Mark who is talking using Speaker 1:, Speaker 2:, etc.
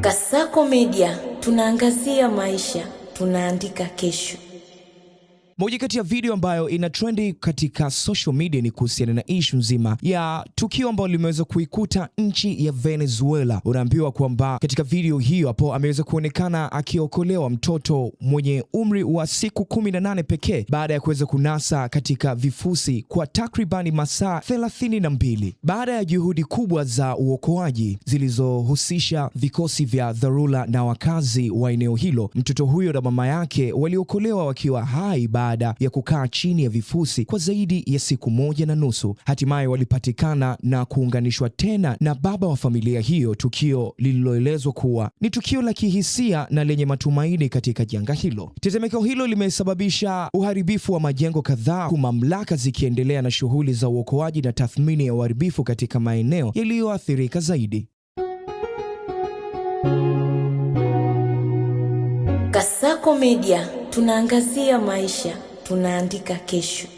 Speaker 1: Kasako Media, tunaangazia maisha, tunaandika kesho.
Speaker 2: Moja kati ya video ambayo ina trendi katika social media ni kuhusiana na issue nzima ya tukio ambalo limeweza kuikuta nchi ya Venezuela. Unaambiwa kwamba katika video hiyo hapo ameweza kuonekana akiokolewa mtoto mwenye umri wa siku 18 pekee baada ya kuweza kunasa katika vifusi kwa takribani masaa 32. Baada ya juhudi kubwa za uokoaji zilizohusisha vikosi vya dharura na wakazi wa eneo hilo, mtoto huyo na mama yake waliokolewa wakiwa hai baada ya kukaa chini ya vifusi kwa zaidi ya siku 1.5. Hatimaye walipatikana na kuunganishwa tena na baba wa familia hiyo, tukio lililoelezwa kuwa ni tukio la kihisia na lenye matumaini katika janga hilo. Tetemeko hilo limesababisha uharibifu wa majengo kadhaa, huku mamlaka zikiendelea na shughuli za uokoaji na tathmini ya uharibifu katika maeneo yaliyoathirika zaidi.
Speaker 1: Kasako Media, tunaangazia maisha, tunaandika kesho.